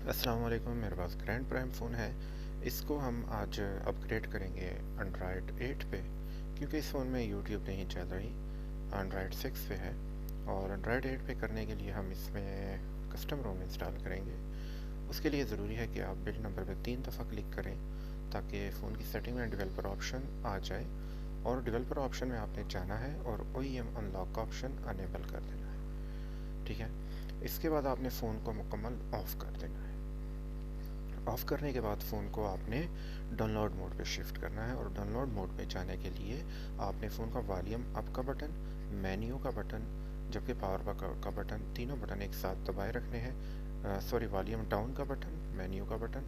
अस्सलाम वालेकुम। मेरे पास ग्रैंड प्राइम फ़ोन है। इसको हम आज अपग्रेड करेंगे एंड्रॉयड 8 पे, क्योंकि इस फ़ोन में यूट्यूब नहीं चल रही, एंड्रॉयड 6 पे है। और एंड्रॉयड 8 पे करने के लिए हम इसमें कस्टम रोम इंस्टॉल करेंगे। उसके लिए ज़रूरी है कि आप बिल्ड नंबर पे 3 दफ़ा क्लिक करें ताकि फ़ोन की सेटिंग में डेवलपर ऑप्शन आ जाए। और डेवलपर ऑप्शन में आपने जाना है और OEM अनलॉक का ऑप्शन अनेबल कर देना है। ठीक है, इसके बाद आपने फ़ोन को मुकम्मल ऑफ़ कर देना है। ऑफ़ करने के बाद फ़ोन को आपने डाउनलोड मोड पे शिफ्ट करना है। और डाउनलोड मोड पे जाने के लिए आपने फ़ोन का वॉल्यूम अप का बटन, मेन्यू का बटन, जबकि पावर का बटन, तीनों बटन एक साथ दबाए रखने हैं। सॉरी, वॉल्यूम डाउन का बटन, मेन्यू का बटन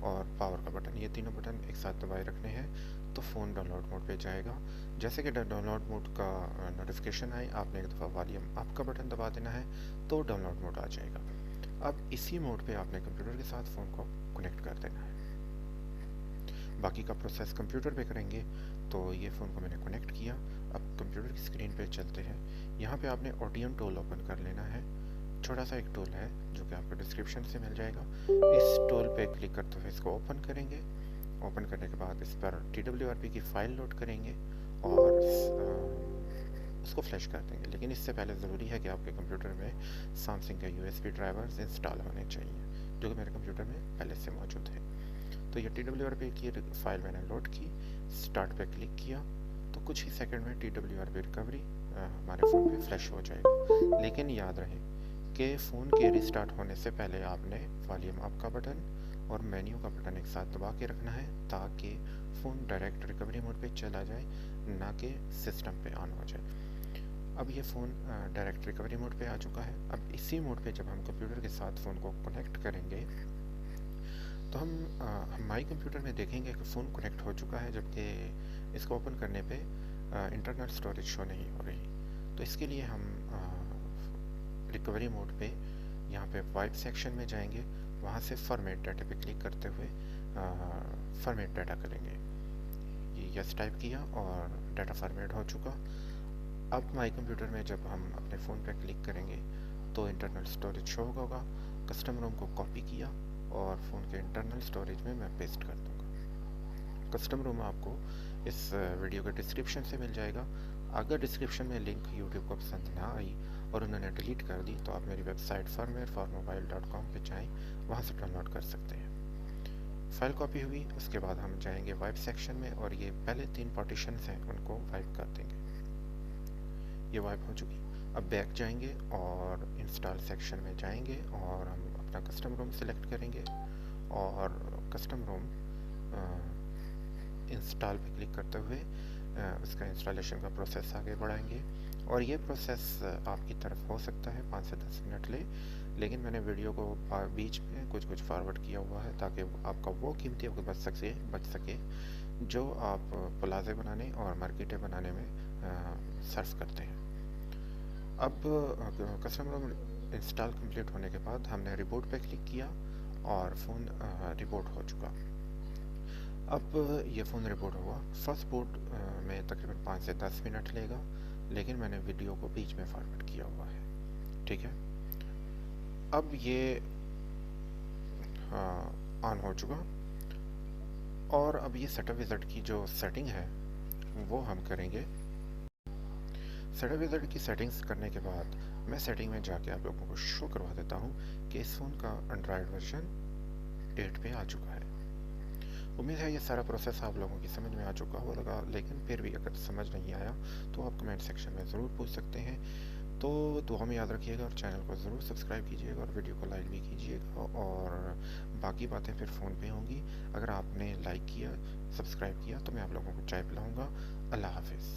और पावर का बटन, ये तीनों बटन एक साथ दबाए रखने हैं तो फ़ोन डाउनलोड मोड पे जाएगा। जैसे कि डाउनलोड मोड का नोटिफिकेशन आए, आपने एक दफ़ा वॉल्यूम अप का बटन दबा देना है तो डाउनलोड मोड आ जाएगा। अब इसी मोड पे आपने कंप्यूटर के साथ फ़ोन को कनेक्ट कर देना है। बाकी का प्रोसेस कंप्यूटर पे करेंगे। तो ये फ़ोन को मैंने कनेक्ट किया। अब कंप्यूटर की स्क्रीन पे चलते हैं। यहाँ पे आपने ऑडियन टूल ओपन कर लेना है। छोटा सा एक टूल है जो कि आपको डिस्क्रिप्शन से मिल जाएगा। इस टूल पे क्लिक करते हुए इसको ओपन करेंगे। ओपन करने के बाद इस पर TWRP की फ़ाइल लोड करेंगे और उसको फ्लैश कर देंगे। लेकिन इससे पहले ज़रूरी है कि आपके कंप्यूटर में सैमसंग के USB ड्राइवर्स इंस्टॉल होने चाहिए, जो कि मेरे कंप्यूटर में पहले से मौजूद है। तो ये TWRP की फ़ाइल मैंने लोड की, स्टार्ट पे क्लिक किया तो कुछ ही सेकंड में TWRP रिकवरी हमारे फ़ोन पे फ्लैश हो जाएगा। लेकिन याद रहे कि फ़ोन के रिस्टार्ट होने से पहले आपने वॉल्यूम अप का बटन और मेन्यू का बटन एक साथ दबा के रखना है ताकि फ़ोन डायरेक्ट रिकवरी मोड पे चला जाए, ना कि सिस्टम पे ऑन हो जाए। अब ये फ़ोन डायरेक्ट रिकवरी मोड पे आ चुका है। अब इसी मोड पे जब हम कंप्यूटर के साथ फ़ोन को कनेक्ट करेंगे तो हम माई कंप्यूटर में देखेंगे कि फ़ोन कनेक्ट हो चुका है, जबकि इसको ओपन करने पे इंटरनल स्टोरेज शो नहीं हो रही। तो इसके लिए हम रिकवरी मोड पे यहाँ पे वाइप सेक्शन में जाएंगे, वहाँ से फॉर्मेट डाटा पे क्लिक करते हुए फॉर्मेट डाटा करेंगे। ये यस टाइप किया और डाटा फॉर्मेट हो चुका। अब माई कंप्यूटर में जब हम अपने फ़ोन पे क्लिक करेंगे तो इंटरनल स्टोरेज शो होगा। कस्टम रोम को कॉपी किया और फ़ोन के इंटरनल स्टोरेज में मैं पेस्ट कर दूंगा। कस्टम रोम आपको इस वीडियो के डिस्क्रिप्शन से मिल जाएगा। अगर डिस्क्रिप्शन में लिंक यूट्यूब को पसंद ना आई और उन्होंने डिलीट कर दी तो आप मेरी वेबसाइट firmware4mobile.com पे जाएँ, वहाँ से डाउनलोड कर सकते हैं। फाइल कॉपी हुई, उसके बाद हम जाएंगे वाइप सेक्शन में और ये पहले 3 पार्टीशन हैं उनको वाइप कर देंगे। ये वाइप हो चुकी। अब बैक जाएंगे और इंस्टॉल सेक्शन में जाएंगे और हम अपना कस्टम रोम सेलेक्ट करेंगे और कस्टम रोम इंस्टॉल पे क्लिक करते हुए उसका इंस्टॉलेशन का प्रोसेस आगे बढ़ाएंगे। और ये प्रोसेस आपकी तरफ हो सकता है 5 से 10 मिनट लेकिन मैंने वीडियो को बीच में कुछ फॉरवर्ड किया हुआ है ताकि आपका वो कीमती वक्त बच सके जो आप प्लाजे बनाने और मार्केटें बनाने में सर्फ करते हैं। अब कस्टम रोम इंस्टॉल कंप्लीट होने के बाद हमने रिबूट पे क्लिक किया और फ़ोन रिबूट हो चुका। अब ये फ़ोन रिबूट हुआ। फर्स्ट बूट में तकरीबन 5 से 10 मिनट लेगा, लेकिन मैंने वीडियो को बीच में फॉरवर्ड किया हुआ है। ठीक है, अब ये ऑन हो चुका। और अब ये सेटअप विज़ार्ड की जो सेटिंग है वो हम करेंगे। सेटअप विज़ार्ड की सेटिंग्स करने के बाद मैं सेटिंग में जाके आप लोगों को शो करवा देता हूँ कि इस फ़ोन का एंड्रॉयड वर्जन 8 पे आ चुका है। उम्मीद है ये सारा प्रोसेस आप लोगों की समझ में आ चुका होगा, लेकिन फिर भी अगर समझ नहीं आया तो आप कमेंट सेक्शन में ज़रूर पूछ सकते हैं। तो दुआ में याद रखिएगा और चैनल को ज़रूर सब्सक्राइब कीजिएगा और वीडियो को लाइक भी कीजिएगा। और बाकी बातें फिर फ़ोन पे होंगी। अगर आपने लाइक किया, सब्सक्राइब किया तो मैं आप लोगों को चाय पिलाऊँगा। अल्लाह हाफिज़।